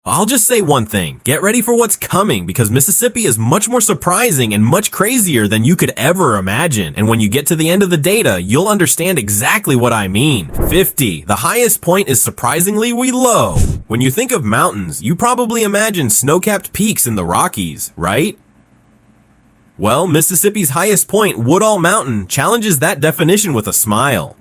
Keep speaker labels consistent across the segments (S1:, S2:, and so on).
S1: I'll just say one thing, get ready for what's coming because Mississippi is much more surprising and much crazier than you could ever imagine. And when you get to the end of the data, you'll understand exactly what I mean. 50. The highest point is surprisingly low. When you think of mountains, you probably imagine snow-capped peaks in the Rockies, right? Well, Mississippi's highest point, Woodall Mountain, challenges that definition with a smile.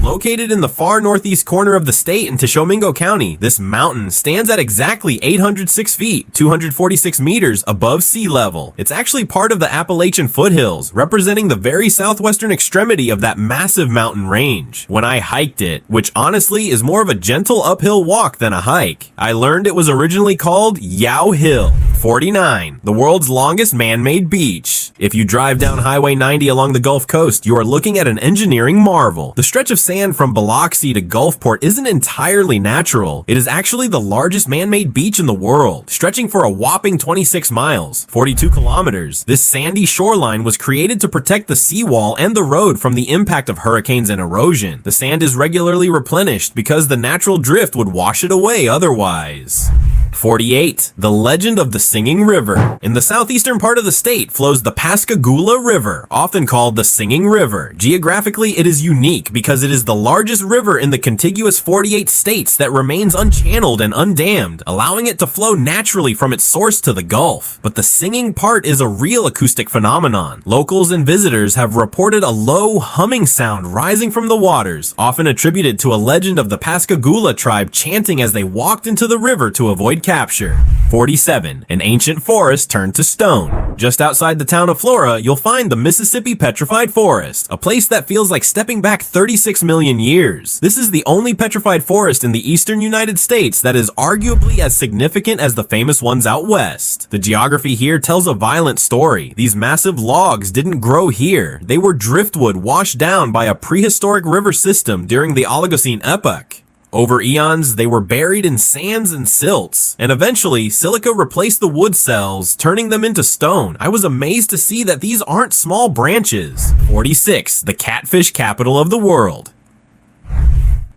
S1: Located in the far northeast corner of the state in Tishomingo County, this mountain stands at exactly 806 feet, 246 meters above sea level. It's actually part of the Appalachian foothills, representing the very southwestern extremity of that massive mountain range. When I hiked it, which honestly is more of a gentle uphill walk than a hike, I learned it was originally called Yow Hill. 49. The world's longest man-made beach. If you drive down Highway 90 along the Gulf Coast, you are looking at an engineering marvel. The stretch of sand from Biloxi to Gulfport isn't entirely natural. It is actually the largest man-made beach in the world, stretching for a whopping 26 miles, 42 kilometers. This sandy shoreline was created to protect the seawall and the road from the impact of hurricanes and erosion. The sand is regularly replenished because the natural drift would wash it away otherwise. 48. The legend of the Singing River. In the southeastern part of the state flows the Pascagoula River, often called the Singing River. Geographically, it is unique because it is the largest river in the contiguous 48 states that remains unchanneled and undammed, allowing it to flow naturally from its source to the Gulf. But the singing part is a real acoustic phenomenon. Locals and visitors have reported a low humming sound rising from the waters, often attributed to a legend of the Pascagoula tribe chanting as they walked into the river to avoid capture. 47. An ancient forest turned to stone. Just outside the town of Flora, you'll find the Mississippi Petrified Forest, a place that feels like stepping back 36 million years. This is the only petrified forest in the eastern United States that is arguably as significant as the famous ones out west. The geography here tells a violent story. These massive logs didn't grow here. They were driftwood washed down by a prehistoric river system during the Oligocene epoch. Over eons, they were buried in sands and silts, and eventually, silica replaced the wood cells, turning them into stone. I was amazed to see that these aren't small branches. 46. The catfish capital of the world.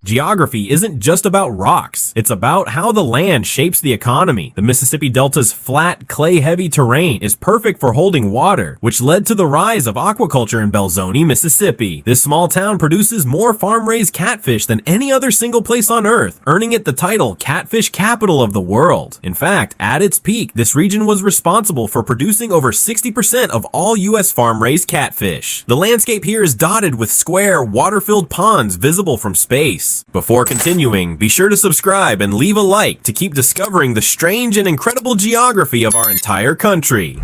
S1: Geography isn't just about rocks, it's about how the land shapes the economy. The Mississippi Delta's flat, clay-heavy terrain is perfect for holding water, which led to the rise of aquaculture in Belzoni, Mississippi. This small town produces more farm-raised catfish than any other single place on Earth, earning it the title Catfish Capital of the World. In fact, at its peak, this region was responsible for producing over 60% of all U.S. farm-raised catfish. The landscape here is dotted with square, water-filled ponds visible from space. Before continuing, be sure to subscribe and leave a like to keep discovering the strange and incredible geography of our entire country.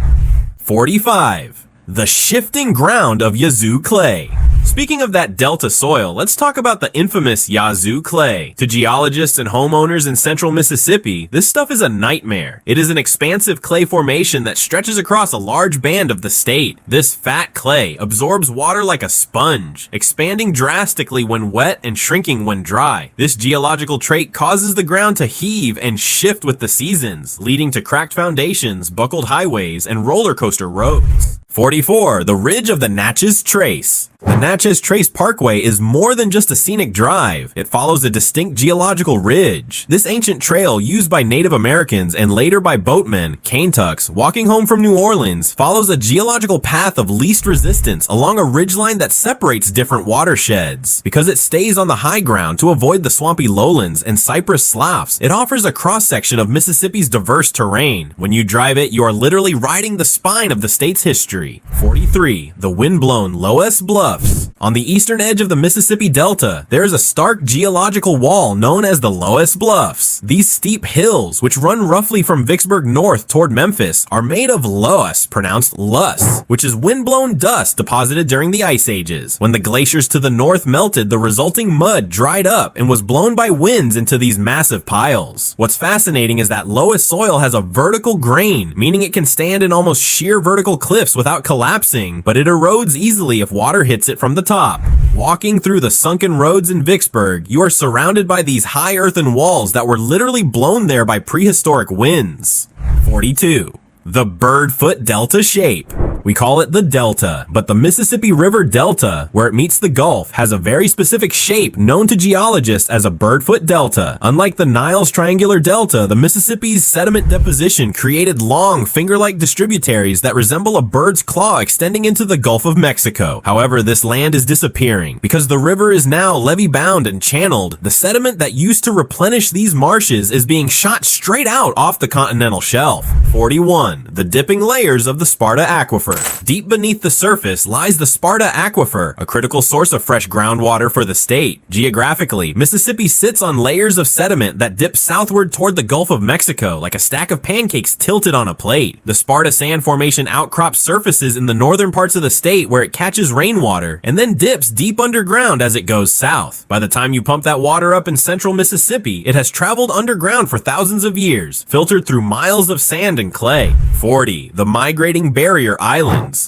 S1: 45. The shifting ground of Yazoo clay. Speaking of that delta soil, let's talk about the infamous Yazoo clay. To geologists and homeowners in central Mississippi, this stuff is a nightmare. It is an expansive clay formation that stretches across a large band of the state. This fat clay absorbs water like a sponge, expanding drastically when wet and shrinking when dry. This geological trait causes the ground to heave and shift with the seasons, leading to cracked foundations, buckled highways, and roller coaster roads. 44. The Ridge of the Natchez Trace. The Natchez Trace Parkway is more than just a scenic drive. It follows a distinct geological ridge. This ancient trail, used by Native Americans and later by boatmen, Kaintucks, walking home from New Orleans, follows a geological path of least resistance along a ridgeline that separates different watersheds. Because it stays on the high ground to avoid the swampy lowlands and cypress sloughs, it offers a cross-section of Mississippi's diverse terrain. When you drive it, you are literally riding the spine of the state's history. 43. The wind-blown Loess Bluffs. On the eastern edge of the Mississippi Delta, there is a stark geological wall known as the Loess Bluffs. These steep hills, which run roughly from Vicksburg north toward Memphis, are made of loess, pronounced luss, which is wind-blown dust deposited during the ice ages. When the glaciers to the north melted, the resulting mud dried up and was blown by winds into these massive piles. What's fascinating is that Loess soil has a vertical grain, meaning it can stand in almost sheer vertical cliffs without collapsing, but it erodes easily if water hits it from the top. Walking through the sunken roads in Vicksburg, you are surrounded by these high earthen walls that were literally blown there by prehistoric winds. 42. The Birdfoot Delta shape. We call it the Delta, but the Mississippi River Delta, where it meets the Gulf, has a very specific shape known to geologists as a birdfoot delta. Unlike the Nile's triangular delta, the Mississippi's sediment deposition created long, finger-like distributaries that resemble a bird's claw extending into the Gulf of Mexico. However, this land is disappearing. Because the river is now levee-bound and channeled, the sediment that used to replenish these marshes is being shot straight out off the continental shelf. 41. The dipping layers of the Sparta Aquifer. Deep beneath the surface lies the Sparta Aquifer, a critical source of fresh groundwater for the state. Geographically, Mississippi sits on layers of sediment that dip southward toward the Gulf of Mexico like a stack of pancakes tilted on a plate. The Sparta Sand Formation outcrops surfaces in the northern parts of the state where it catches rainwater and then dips deep underground as it goes south. By the time you pump that water up in central Mississippi, it has traveled underground for thousands of years, filtered through miles of sand and clay. 40. The migrating barrier islands.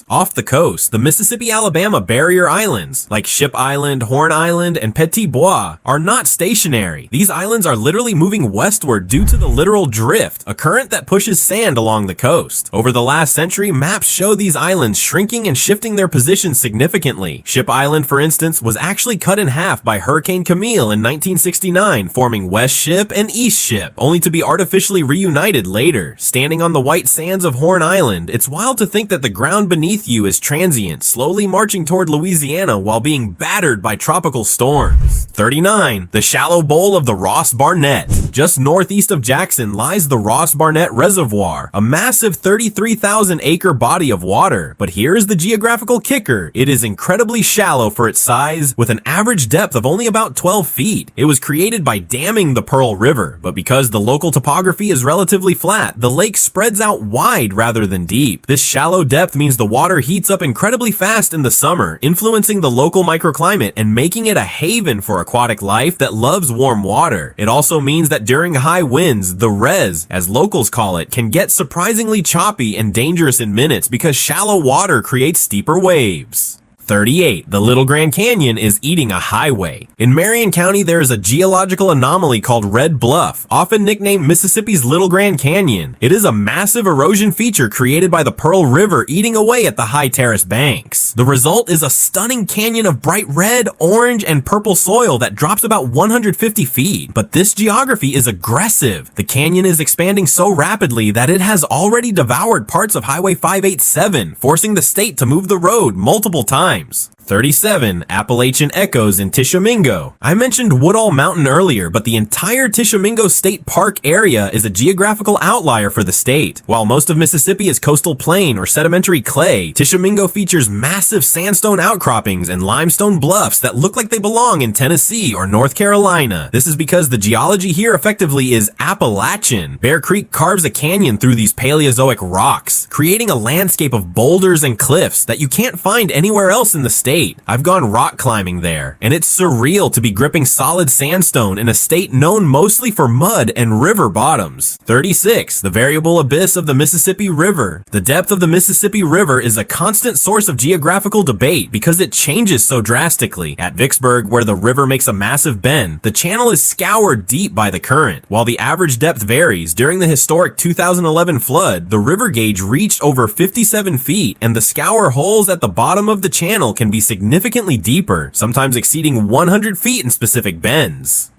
S1: Off the coast, the Mississippi-Alabama barrier islands, like Ship Island, Horn Island, and Petit Bois, are not stationary. These islands are literally moving westward due to the littoral drift, a current that pushes sand along the coast. Over the last century, maps show these islands shrinking and shifting their position significantly. Ship Island, for instance, was actually cut in half by Hurricane Camille in 1969, forming West Ship and East Ship, only to be artificially reunited later. Standing on the white sands of Horn Island, it's wild to think that the ground beneath you is transient, slowly marching toward Louisiana while being battered by tropical storms. 39. The shallow bowl of the Ross Barnett. Just northeast of Jackson lies the Ross Barnett Reservoir, a massive 33,000-acre body of water. But here is the geographical kicker. It is incredibly shallow for its size, with an average depth of only about 12 feet. It was created by damming the Pearl River, but because the local topography is relatively flat, the lake spreads out wide rather than deep. This shallow depth means the water heats up incredibly fast in the summer, influencing the local microclimate and making it a haven for aquatic life that loves warm water. It also means that during high winds, the res, as locals call it, can get surprisingly choppy and dangerous in minutes because shallow water creates steeper waves. 38. The Little Grand Canyon is eating a highway. In Marion County, there is a geological anomaly called Red Bluff, often nicknamed Mississippi's Little Grand Canyon. It is a massive erosion feature created by the Pearl River eating away at the high terrace banks. The result is a stunning canyon of bright red, orange, and purple soil that drops about 150 feet. But this geography is aggressive. The canyon is expanding so rapidly that it has already devoured parts of Highway 587, forcing the state to move the road multiple times. 37. Appalachian Echoes in Tishomingo. I mentioned Woodall Mountain earlier, but the entire Tishomingo State Park area is a geographical outlier for the state. While most of Mississippi is coastal plain or sedimentary clay, Tishomingo features massive sandstone outcroppings and limestone bluffs that look like they belong in Tennessee or North Carolina. This is because the geology here effectively is Appalachian. Bear Creek carves a canyon through these Paleozoic rocks, creating a landscape of boulders and cliffs that you can't find anywhere else in the state. I've gone rock climbing there, and it's surreal to be gripping solid sandstone in a state known mostly for mud and river bottoms. 36. The variable abyss of the Mississippi River. The depth of the Mississippi River is a constant source of geographical debate because it changes so drastically. At Vicksburg, where the river makes a massive bend, the channel is scoured deep by the current. While the average depth varies, during the historic 2011 flood, the river gauge reached over 57 feet, and the scour holes at the bottom of the channel can be significantly deeper, sometimes exceeding 100 feet in specific bends.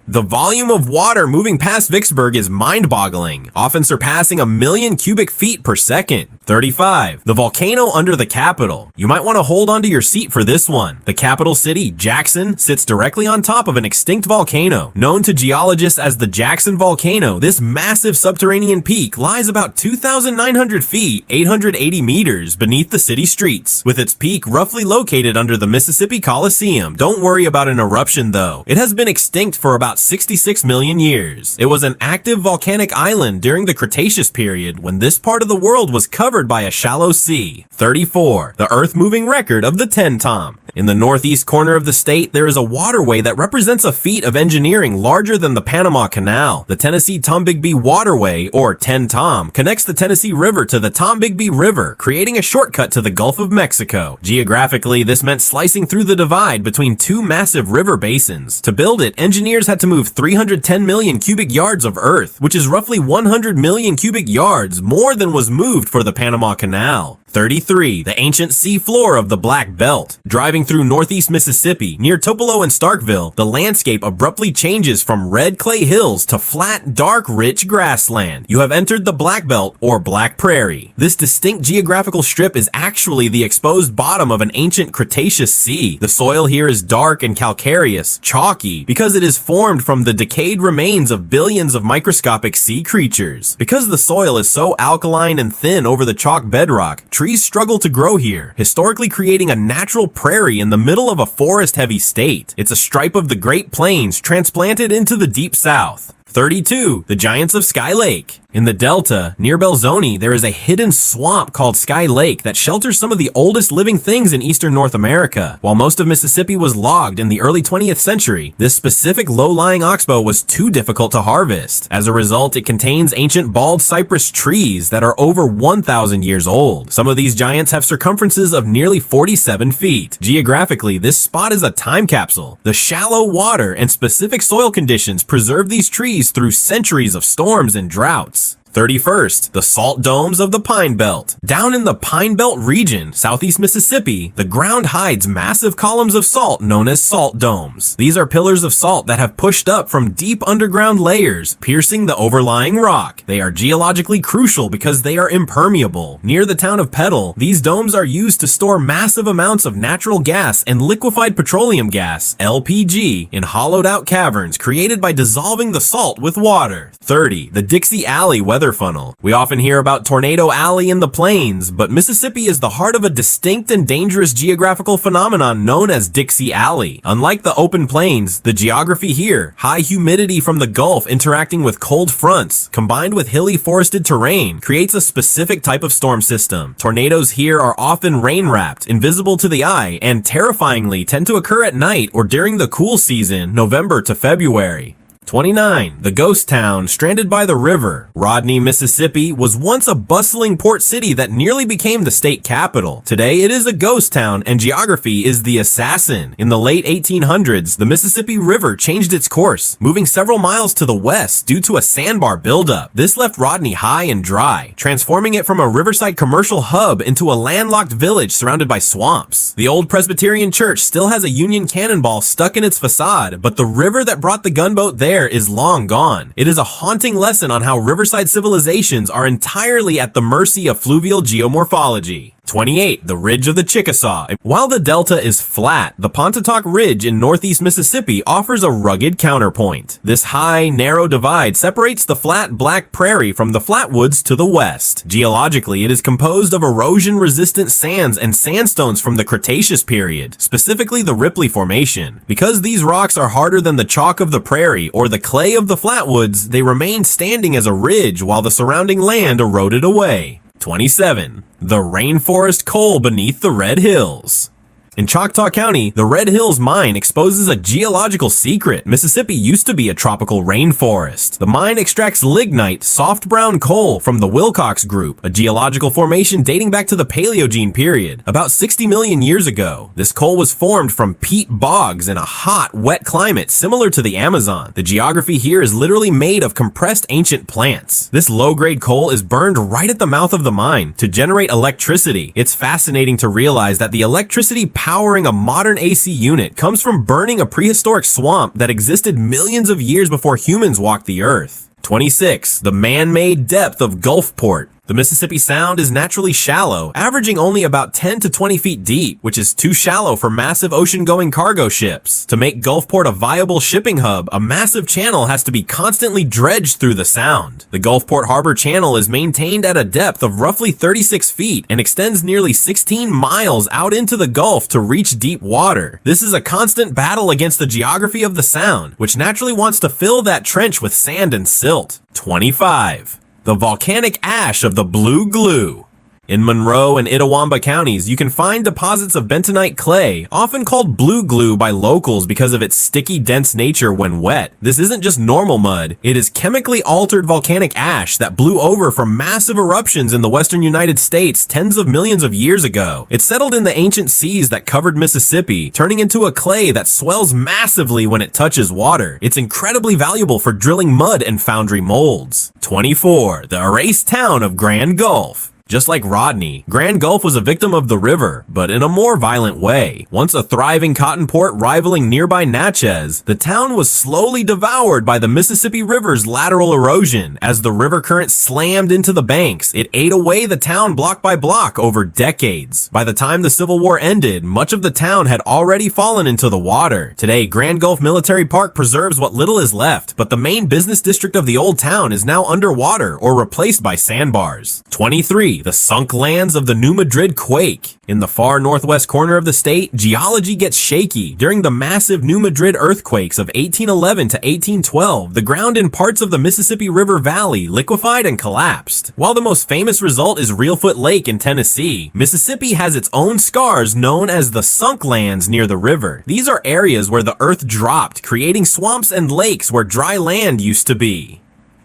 S1: The volume of water moving past Vicksburg is mind-boggling, often surpassing 1 million cubic feet per second. 35. The volcano under the Capitol. You might want to hold onto your seat for this one. The capital city, Jackson, sits directly on top of an extinct volcano. Known to geologists as the Jackson Volcano, this massive subterranean peak lies about 2,900 feet, 880 meters beneath the city streets, with its peak roughly located under the Mississippi Coliseum. Don't worry about an eruption though. It has been extinct for about 66 million years. It was an active volcanic island during the Cretaceous period when this part of the world was covered by a shallow sea. 34. The earth-moving record of the Tenn-Tom. In the northeast corner of the state, there is a waterway that represents a feat of engineering larger than the Panama Canal. The Tennessee Tombigbee Waterway, or TEN-TOM, connects the Tennessee River to the Tombigbee River, creating a shortcut to the Gulf of Mexico. Geographically, this meant slicing through the divide between two massive river basins. To build it, engineers had to move 310 million cubic yards of earth, which is roughly 100 million cubic yards, more than was moved for the Panama Canal. 33. The ancient sea floor of the Black Belt. Driving through northeast Mississippi, near Tupelo and Starkville, the landscape abruptly changes from red clay hills to flat, dark, rich grassland. You have entered the Black Belt, or Black Prairie. This distinct geographical strip is actually the exposed bottom of an ancient Cretaceous sea. The soil here is dark and calcareous, chalky, because it is formed from the decayed remains of billions of microscopic sea creatures. Because the soil is so alkaline and thin over the chalk bedrock, trees struggle to grow here, historically creating a natural prairie in the middle of a forest-heavy state. It's a stripe of the Great Plains transplanted into the Deep South. 32. The Giants of Sky Lake. In the Delta, near Belzoni, there is a hidden swamp called Sky Lake that shelters some of the oldest living things in eastern North America. While most of Mississippi was logged in the early 20th century, this specific low-lying oxbow was too difficult to harvest. As a result, it contains ancient bald cypress trees that are over 1,000 years old. Some of these giants have circumferences of nearly 47 feet. Geographically, this spot is a time capsule. The shallow water and specific soil conditions preserve these trees through centuries of storms and droughts. 31st, the salt domes of the Pine Belt. Down in the Pine Belt region, southeast Mississippi, the ground hides massive columns of salt known as salt domes. These are pillars of salt that have pushed up from deep underground layers, piercing the overlying rock. They are geologically crucial because they are impermeable. Near the town of Petal, these domes are used to store massive amounts of natural gas and liquefied petroleum gas, LPG, in hollowed-out caverns created by dissolving the salt with water. 30. The Dixie Alley weather funnel. We often hear about Tornado Alley in the plains, but Mississippi is the heart of a distinct and dangerous geographical phenomenon known as Dixie Alley. Unlike the open plains, the geography here, high humidity from the Gulf interacting with cold fronts, combined with hilly forested terrain, creates a specific type of storm system. Tornadoes here are often rain-wrapped, invisible to the eye, and terrifyingly tend to occur at night or during the cool season, November to February. 29. The Ghost Town, stranded by the river. Rodney, Mississippi was once a bustling port city that nearly became the state capital. Today, it is a ghost town, and geography is the assassin. In the late 1800s, the Mississippi River changed its course, moving several miles to the west due to a sandbar buildup. This left Rodney high and dry, transforming it from a riverside commercial hub into a landlocked village surrounded by swamps. The old Presbyterian church still has a Union cannonball stuck in its facade, but the river that brought the gunboat there is long gone. It is a haunting lesson on how riverside civilizations are entirely at the mercy of fluvial geomorphology. 28. The Ridge of the Chickasaw. While the delta is flat, the Pontotoc Ridge in northeast Mississippi offers a rugged counterpoint. This high, narrow divide separates the flat Black Prairie from the flatwoods to the west. Geologically, it is composed of erosion-resistant sands and sandstones from the Cretaceous period, specifically the Ripley Formation. Because these rocks are harder than the chalk of the prairie or the clay of the flatwoods, they remain standing as a ridge while the surrounding land eroded away. 27. The Rainforest Coal beneath the Red Hills. In Choctaw County, the Red Hills mine exposes a geological secret. Mississippi used to be a tropical rainforest. The mine extracts lignite, soft brown coal from the Wilcox Group, a geological formation dating back to the Paleogene period, about 60 million years ago. This coal was formed from peat bogs in a hot, wet climate similar to the Amazon. The geography here is literally made of compressed ancient plants. This low-grade coal is burned right at the mouth of the mine to generate electricity. It's fascinating to realize that the electricity powering a modern AC unit comes from burning a prehistoric swamp that existed millions of years before humans walked the earth. 26. The man-made depth of Gulfport. The Mississippi Sound is naturally shallow, averaging only about 10 to 20 feet deep, which is too shallow for massive ocean-going cargo ships. To make Gulfport a viable shipping hub, a massive channel has to be constantly dredged through the Sound. The Gulfport Harbor Channel is maintained at a depth of roughly 36 feet and extends nearly 16 miles out into the Gulf to reach deep water. This is a constant battle against the geography of the Sound, which naturally wants to fill that trench with sand and silt. 25. The volcanic ash of the Blue Glue. In Monroe and Itawamba counties, you can find deposits of bentonite clay, often called blue glue by locals because of its sticky, dense nature when wet. This isn't just normal mud, it is chemically altered volcanic ash that blew over from massive eruptions in the western United States tens of millions of years ago. It settled in the ancient seas that covered Mississippi, turning into a clay that swells massively when it touches water. It's incredibly valuable for drilling mud and foundry molds. 24. The erased town of Grand Gulf. Just like Rodney, Grand Gulf was a victim of the river, but in a more violent way. Once a thriving cotton port rivaling nearby Natchez, the town was slowly devoured by the Mississippi River's lateral erosion. As the river current slammed into the banks, it ate away the town block by block over decades. By the time the Civil War ended, much of the town had already fallen into the water. Today, Grand Gulf Military Park preserves what little is left, but the main business district of the old town is now underwater or replaced by sandbars. 23. The sunk lands of the New Madrid quake. In the far northwest corner of the state, geology gets shaky. During the massive New Madrid earthquakes of 1811 to 1812, the ground in parts of the Mississippi River Valley liquefied and collapsed. While the most famous result is Reelfoot Lake in Tennessee, Mississippi has its own scars known as the sunk lands near the river. These are areas where the earth dropped, creating swamps and lakes where dry land used to be.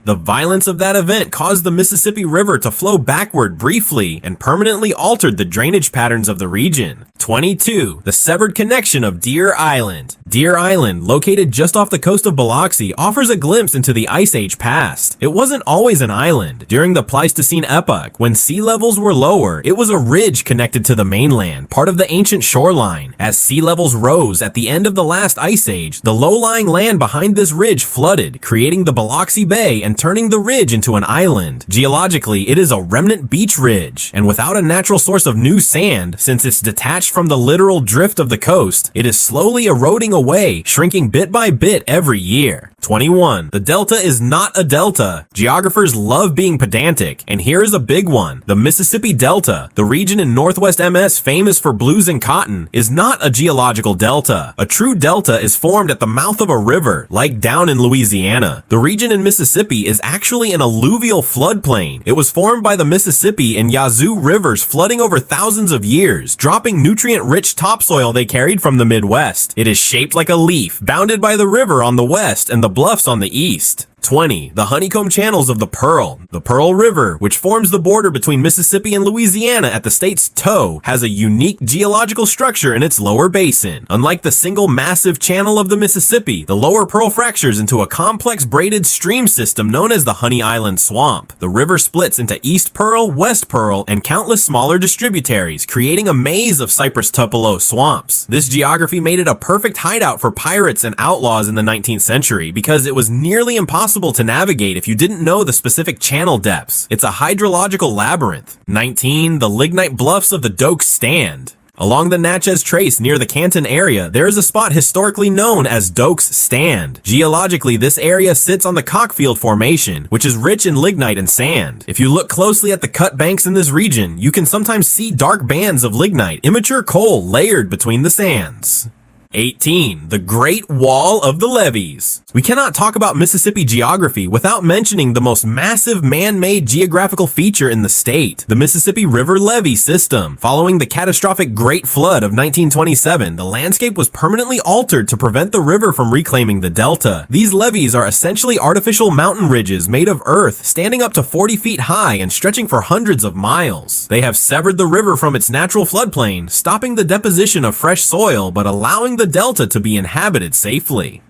S1: The violence of that event caused the Mississippi River to flow backward briefly and permanently altered the drainage patterns of the region. 22. The severed connection of Deer Island. Deer Island, located just off the coast of Biloxi, offers a glimpse into the Ice Age past. It wasn't always an island. During the Pleistocene epoch, when sea levels were lower, it was a ridge connected to the mainland, part of the ancient shoreline. As sea levels rose at the end of the last Ice Age, the low-lying land behind this ridge flooded, creating the Biloxi Bay and turning the ridge into an island. Geologically, it is a remnant beach ridge, and without a natural source of new sand, since it's detached from the literal drift of the coast, it is slowly eroding away, shrinking bit by bit every year. 21. The delta is not a delta. Geographers love being pedantic, and here is a big one. The Mississippi Delta, the region in northwest MS famous for blues and cotton, is not a geological delta. A true delta is formed at the mouth of a river, like down in Louisiana. The region in Mississippi is actually an alluvial floodplain. It was formed by the Mississippi and Yazoo rivers flooding over thousands of years, dropping nutrient-rich topsoil they carried from the Midwest. It is shaped like a leaf, bounded by the river on the west and the bluffs on the east. 20. The honeycomb channels of the Pearl. The Pearl River, which forms the border between Mississippi and Louisiana at the state's toe, has a unique geological structure in its lower basin. Unlike the single massive channel of the Mississippi, the lower Pearl fractures into a complex braided stream system known as the Honey Island Swamp. The river splits into East Pearl, West Pearl, and countless smaller distributaries, creating a maze of Cypress Tupelo swamps. This geography made it a perfect hideout for pirates and outlaws in the 19th century because it was nearly impossible to navigate if you didn't know the specific channel depths. It's a hydrological labyrinth. 19. The lignite bluffs of the Doak Stand. Along the Natchez Trace near the Canton area, there is a spot historically known as Doak's Stand. Geologically, this area sits on the Cockfield Formation, which is rich in lignite and sand. If you look closely at the cut banks in this region, you can sometimes see dark bands of lignite, immature coal layered between the sands. 18. The Great Wall of the Levees. We cannot talk about Mississippi geography without mentioning the most massive man-made geographical feature in the state, the Mississippi River Levee System. Following the catastrophic Great Flood of 1927, the landscape was permanently altered to prevent the river from reclaiming the delta. These levees are essentially artificial mountain ridges made of earth, standing up to 40 feet high and stretching for hundreds of miles. They have severed the river from its natural floodplain, stopping the deposition of fresh soil but allowing the delta to be inhabited safely.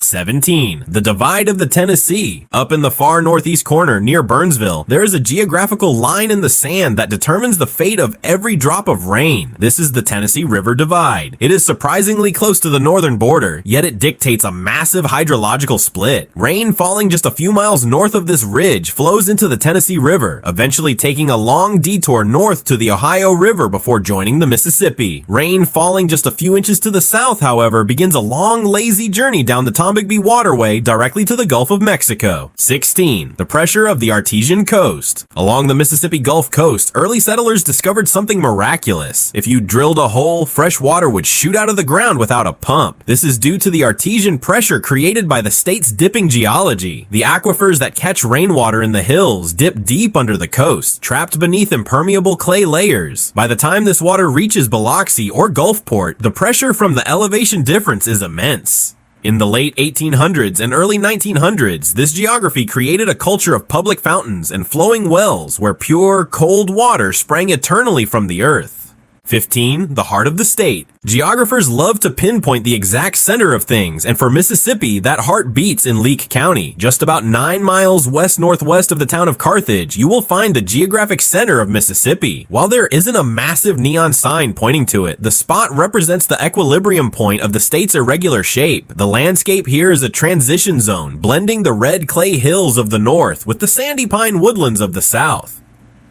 S1: 17. The Divide of the Tennessee. Up in the far northeast corner near Burnsville, there is a geographical line in the sand that determines the fate of every drop of rain. This is the Tennessee River Divide. It is surprisingly close to the northern border, yet it dictates a massive hydrological split. Rain falling just a few miles north of this ridge flows into the Tennessee River, eventually taking a long detour north to the Ohio River before joining the Mississippi. Rain falling just a few inches to the south, however, begins a long, lazy journey down the Tom Tombigbee Waterway directly to the Gulf of Mexico. 16. The pressure of the Artesian coast. Along the Mississippi Gulf Coast, early settlers discovered something miraculous. If you drilled a hole, fresh water would shoot out of the ground without a pump. This is due to the Artesian pressure created by the state's dipping geology. The aquifers that catch rainwater in the hills dip deep under the coast, trapped beneath impermeable clay layers. By the time this water reaches Biloxi or Gulfport, the pressure from the elevation difference is immense. In the late 1800s and early 1900s, this geography created a culture of public fountains and flowing wells where pure, cold water sprang eternally from the earth. 15. The heart of the state. Geographers love to pinpoint the exact center of things, and for Mississippi, that heart beats in Leake County. Just about 9 miles west-northwest of the town of Carthage, you will find the geographic center of Mississippi. While there isn't a massive neon sign pointing to it, the spot represents the equilibrium point of the state's irregular shape. The landscape here is a transition zone, blending the red clay hills of the north with the sandy pine woodlands of the south.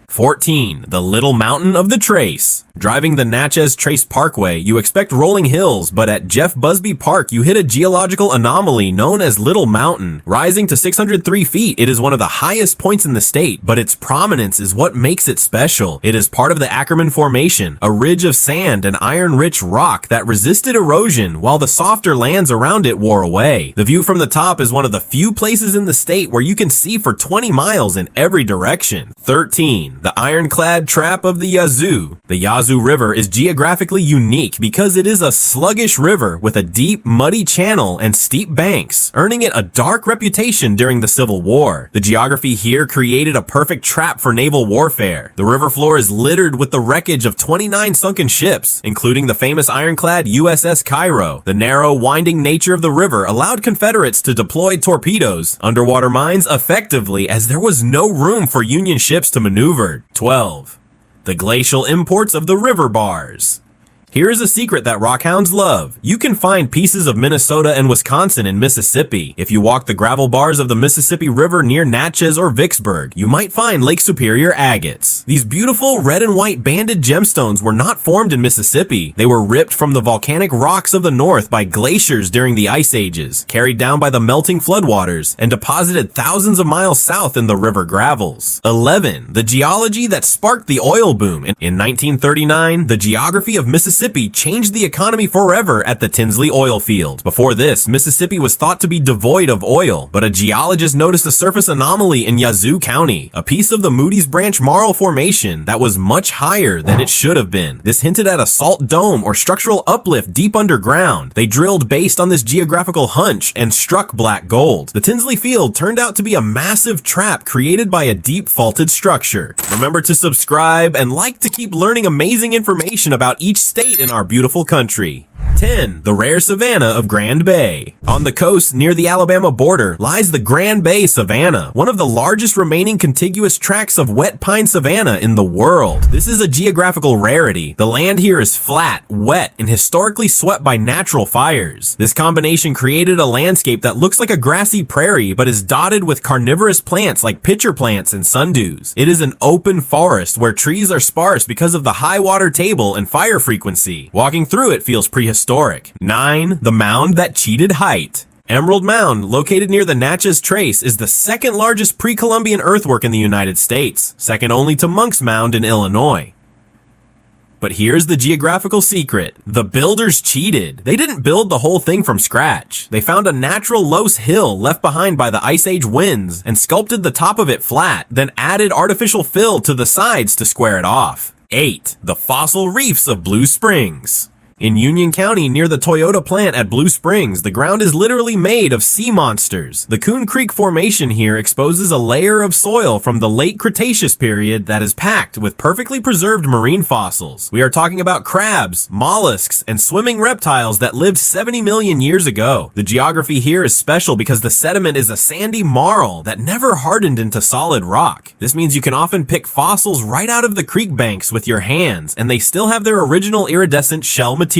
S1: 14. The Little Mountain of the Trace. Driving the Natchez Trace Parkway, you expect rolling hills, but at Jeff Busby Park, you hit a geological anomaly known as Little Mountain. Rising to 603 feet, it is one of the highest points in the state, but its prominence is what makes it special. It is part of the Ackerman Formation, a ridge of sand and iron-rich rock that resisted erosion while the softer lands around it wore away. The view from the top is one of the few places in the state where you can see for 20 miles in every direction. 13. The ironclad trap of the Yazoo. The Yazoo River is geographically unique because it is a sluggish river with a deep, muddy channel and steep banks, earning it a dark reputation during the Civil War. The geography here created a perfect trap for naval warfare. The river floor is littered with the wreckage of 29 sunken ships, including the famous ironclad USS Cairo. The narrow, winding nature of the river allowed Confederates to deploy torpedoes, underwater mines effectively, as there was no room for Union ships to maneuver. 12. The glacial imports of the river bars. Here is a secret that rockhounds love. You can find pieces of Minnesota and Wisconsin in Mississippi. If you walk the gravel bars of the Mississippi River near Natchez or Vicksburg, you might find Lake Superior agates. These beautiful red and white banded gemstones were not formed in Mississippi. They were ripped from the volcanic rocks of the north by glaciers during the ice ages, carried down by the melting floodwaters, and deposited thousands of miles south in the river gravels. 11. The geology that sparked the oil boom. In 1939, the geography of Mississippi changed the economy forever at the Tinsley oil field. Before this, Mississippi was thought to be devoid of oil, but a geologist noticed a surface anomaly in Yazoo County, a piece of the Moody's Branch Marl Formation that was much higher than it should have been. This hinted at a salt dome or structural uplift deep underground. They drilled based on this geographical hunch and struck black gold. The Tinsley field turned out to be a massive trap created by a deep faulted structure. Remember to subscribe and like to keep learning amazing information about each state in our beautiful country. 10. The rare savanna of Grand Bay. On the coast near the Alabama border lies the Grand Bay Savanna, one of the largest remaining contiguous tracts of wet pine savanna in the world. This is a geographical rarity. The land here is flat, wet, and historically swept by natural fires. This combination created a landscape that looks like a grassy prairie but is dotted with carnivorous plants like pitcher plants and sundews. It is an open forest where trees are sparse because of the high water table and fire frequency. Walking through it feels prehistoric. 9. The mound that cheated height. Emerald Mound, located near the Natchez Trace, is the second largest pre-Columbian earthwork in the United States, second only to Monk's Mound in Illinois. But here's the geographical secret. The builders cheated. They didn't build the whole thing from scratch. They found a natural loess hill left behind by the Ice Age winds and sculpted the top of it flat, then added artificial fill to the sides to square it off. 8. The fossil reefs of Blue Springs. In Union County, near the Toyota plant at Blue Springs, the ground is literally made of sea monsters. The Coon Creek Formation here exposes a layer of soil from the late Cretaceous period that is packed with perfectly preserved marine fossils. We are talking about crabs, mollusks, and swimming reptiles that lived 70 million years ago. The geography here is special because the sediment is a sandy marl that never hardened into solid rock. This means you can often pick fossils right out of the creek banks with your hands, and they still have their original iridescent shell material.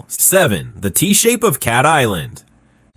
S1: 7. The T-shape of Cat Island.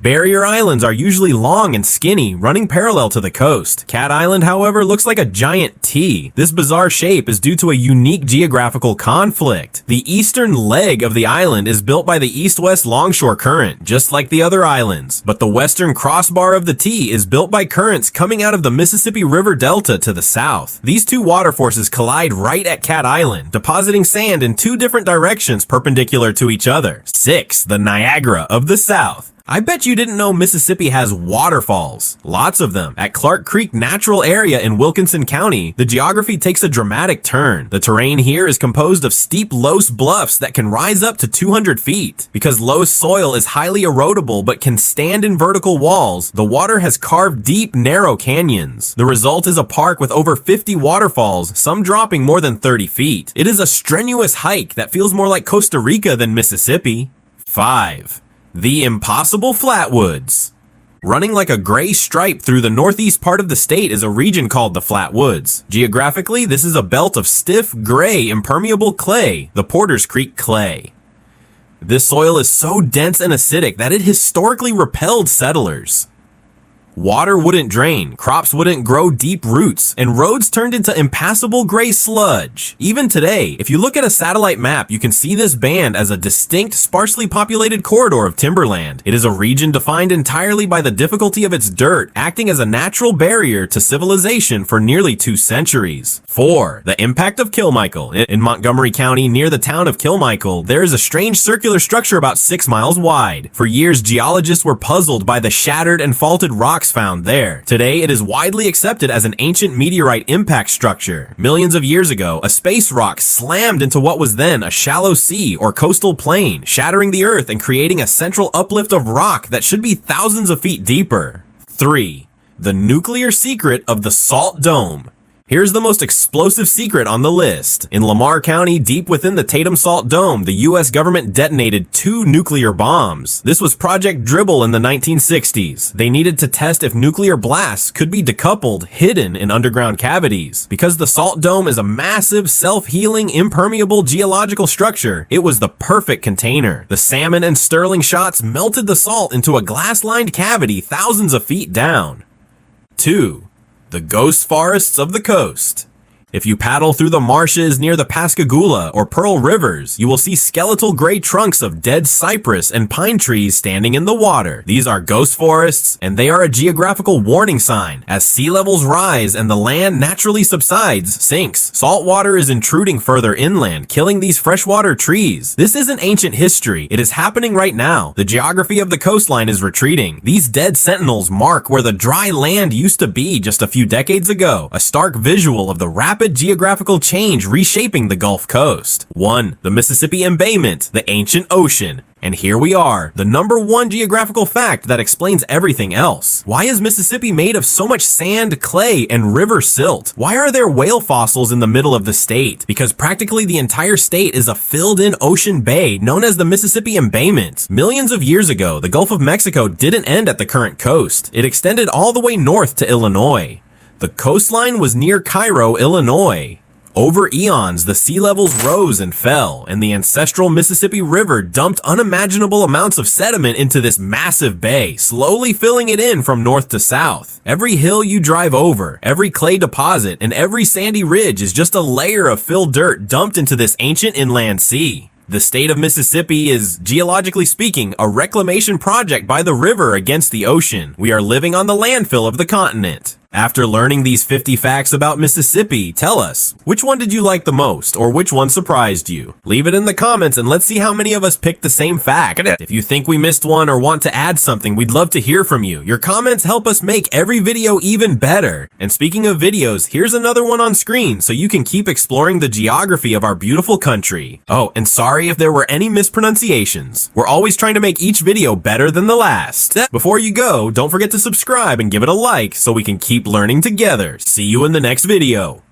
S1: Barrier islands are usually long and skinny, running parallel to the coast. Cat Island, however, looks like a giant T. This bizarre shape is due to a unique geographical conflict. The eastern leg of the island is built by the east-west longshore current, just like the other islands. But the western crossbar of the T is built by currents coming out of the Mississippi River Delta to the south. These two water forces collide right at Cat Island, depositing sand in two different directions perpendicular to each other. 6. The Niagara of the South. I bet you didn't know Mississippi has waterfalls. Lots of them. At Clark Creek Natural Area in Wilkinson County, the geography takes a dramatic turn. The terrain here is composed of steep loess bluffs that can rise up to 200 feet. Because loess soil is highly erodible but can stand in vertical walls, the water has carved deep, narrow canyons. The result is a park with over 50 waterfalls, some dropping more than 30 feet. It is a strenuous hike that feels more like Costa Rica than Mississippi. 5. The Impossible Flatwoods. Running like a gray stripe through the northeast part of the state is a region called the Flatwoods. Geographically, this is a belt of stiff, gray, impermeable clay, the Porter's Creek clay. This soil is so dense and acidic that it historically repelled settlers. Water wouldn't drain, crops wouldn't grow deep roots, and roads turned into impassable gray sludge. Even today, if you look at a satellite map, you can see this band as a distinct, sparsely populated corridor of timberland. It is a region defined entirely by the difficulty of its dirt, acting as a natural barrier to civilization for nearly 2 centuries. 4. The impact of Kilmichael. In Montgomery County, near the town of Kilmichael, there is a strange circular structure about 6 miles wide. For years, geologists were puzzled by the shattered and faulted rocks found there. Today, it is widely accepted as an ancient meteorite impact structure. Millions of years ago, a space rock slammed into what was then a shallow sea or coastal plain, shattering the earth and creating a central uplift of rock that should be thousands of feet deeper. 3. The nuclear secret of the Salt Dome. Here's the most explosive secret on the list. In Lamar County, deep within the Tatum Salt Dome, the US government detonated 2 nuclear bombs. This was Project Dribble in the 1960s. They needed to test if nuclear blasts could be decoupled, hidden in underground cavities. Because the Salt Dome is a massive, self-healing, impermeable geological structure, it was the perfect container. The salmon and sterling shots melted the salt into a glass-lined cavity thousands of feet down. 2. The Ghost Forests of the Coast. If you paddle through the marshes near the Pascagoula or Pearl Rivers, you will see skeletal gray trunks of dead cypress and pine trees standing in the water. These are ghost forests, and they are a geographical warning sign. As sea levels rise and the land naturally subsides, sinks, salt water is intruding further inland, killing these freshwater trees. This isn't ancient history. It is happening right now. The geography of the coastline is retreating. These dead sentinels mark where the dry land used to be just a few decades ago, a stark visual of the rapid geographical change reshaping the Gulf Coast. 1. The Mississippi Embayment, the ancient ocean. And here we are, the #1 geographical fact that explains everything else. Why is Mississippi made of so much sand, clay, and river silt? Why are there whale fossils in the middle of the state? Because practically the entire state is a filled-in ocean bay known as the Mississippi Embayment. Millions of years ago, the Gulf of Mexico didn't end at the current coast. It extended all the way north to Illinois. The coastline was near Cairo, Illinois. Over eons, the sea levels rose and fell, and the ancestral Mississippi River dumped unimaginable amounts of sediment into this massive bay, slowly filling it in from north to south. Every hill you drive over, every clay deposit, and every sandy ridge is just a layer of filled dirt dumped into this ancient inland sea. The state of Mississippi is, geologically speaking, a reclamation project by the river against the ocean. We are living on the landfill of the continent. After learning these 50 facts about Mississippi, tell us, which one did you like the most, or which one surprised you? Leave it in the comments and let's see how many of us picked the same fact. If you think we missed one or want to add something, we'd love to hear from you. Your comments help us make every video even better. And speaking of videos, here's another one on screen so you can keep exploring the geography of our beautiful country. Oh, and sorry if there were any mispronunciations. We're always trying to make each video better than the last. Before you go, don't forget to subscribe and give it a like so we can keep learning together. See you in the next video.